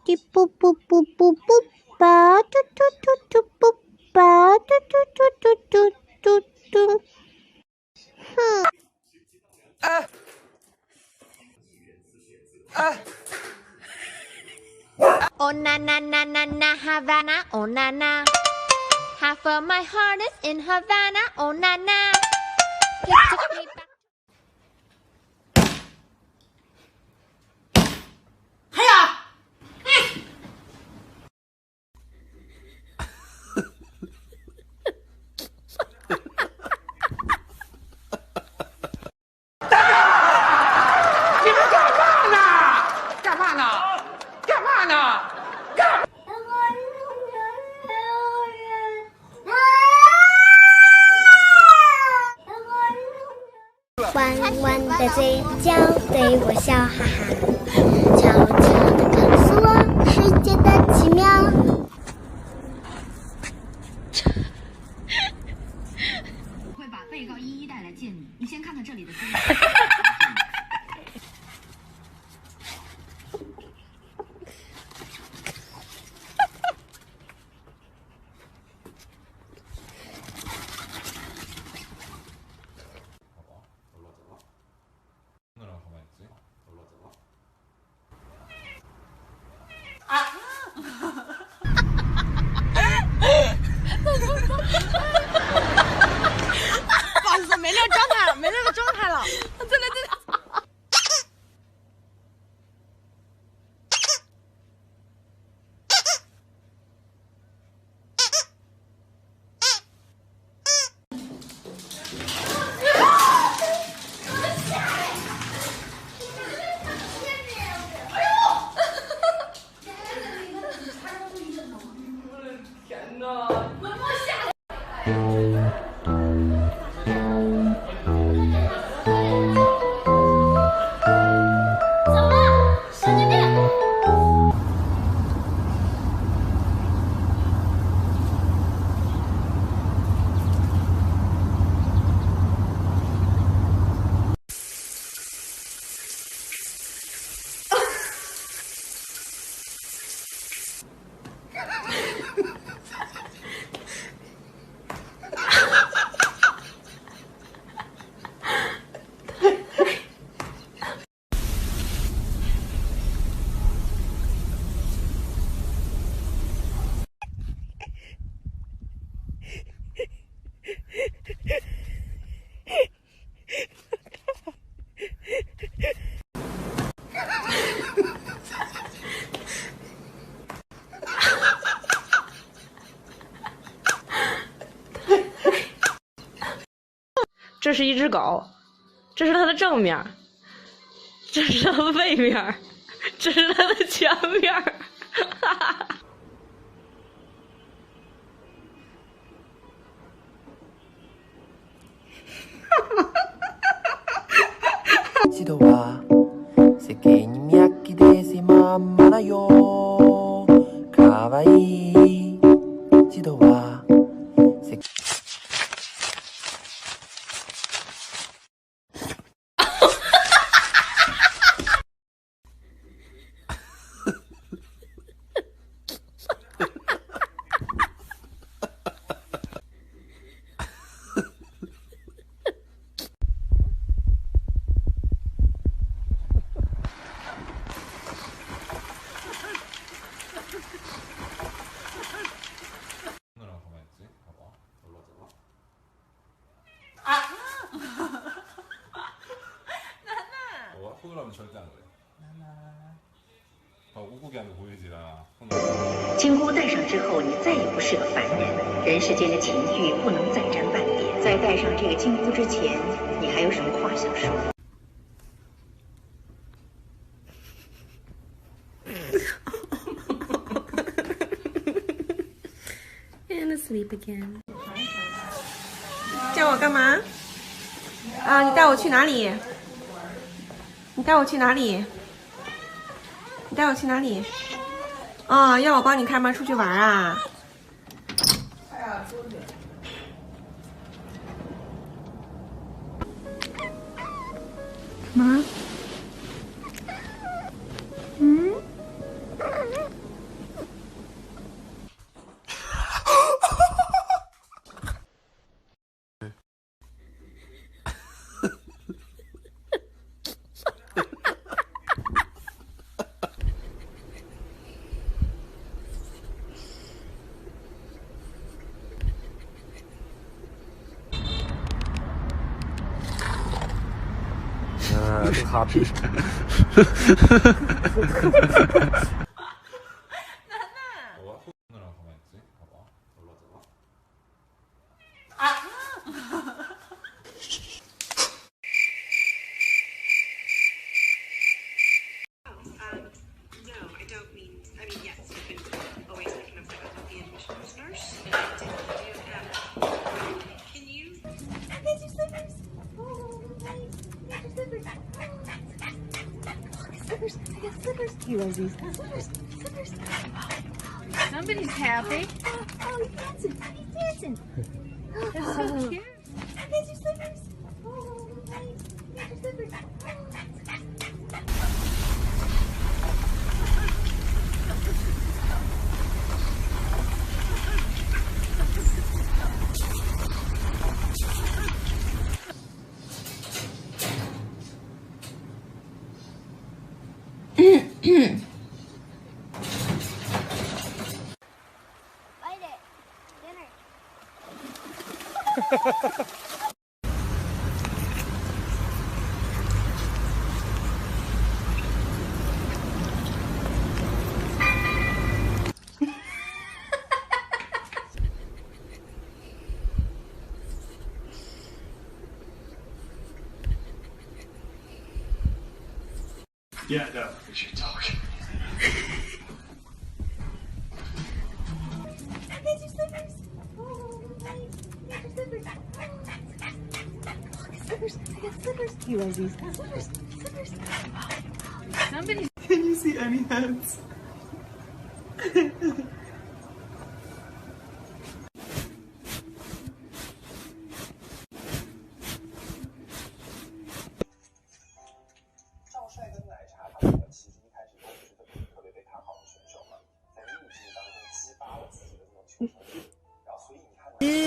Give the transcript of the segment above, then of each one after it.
滴噗噗噗噗噗吧，嘟嘟嘟嘟噗吧，嘟嘟嘟嘟嘟嘟嘟。哼。Oh na na na na na Havana, oh na na. Half of my heart is in Havana, oh na na. You took me back. 还有，你们干嘛呢？干嘛呢？干嘛呢？弯弯的嘴角对我笑，哈哈，悄悄地告诉我世界的奇妙。我会把被告一一带来见你，你先看看这里的资料。不好意思，没那个状态了，没那个状态了。对了对了。天哪！这是一只狗，这是它的正面，这是它的背面，这是它的前面。一度は世間に見飽きでしまんまだよかわいい一度は世金箍戴上之后，你再也不是个凡人，人世间的情欲不能再沾半点。在戴上这个金箍之前，你还有什么话想说？And asleep again。叫我干嘛？啊，你带我去哪里？你带我去哪里？你带我去哪里？啊，要我帮你开门出去玩啊？妈？嗯？这个 happy。He loves these. Slippers. Somebody's happy. Oh, he's dancing. He's dancing. That's so cute. Here's your slippers. Oh, nice. Here's your slippers. Yeah, no, we should talk. Here's your slippers. Oh, nice. Here's your slippers. Slippers. I got slippers. He loves these. Slippers. Slippers. Somebody's Can you see any heads?呀！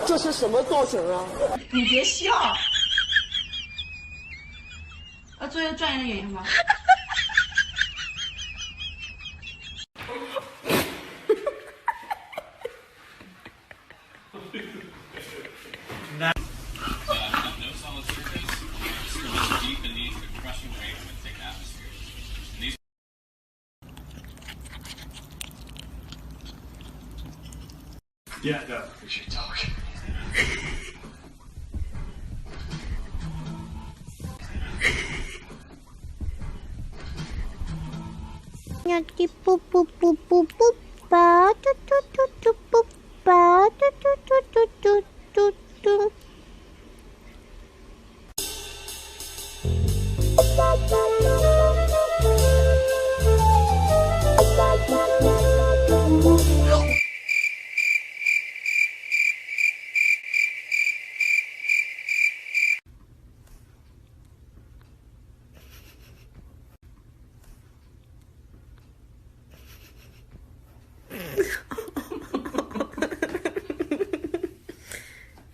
这是什么造型啊？你别笑。做一个专业的演员吧。Yeah, no, we should talk. Nyaki poop poop poop poop poop ba tu tu tu tu poop ba tu tu tu tu tu tu tu.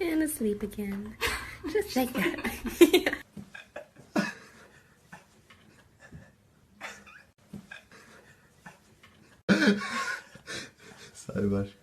And asleep again. Just like that. Say başka.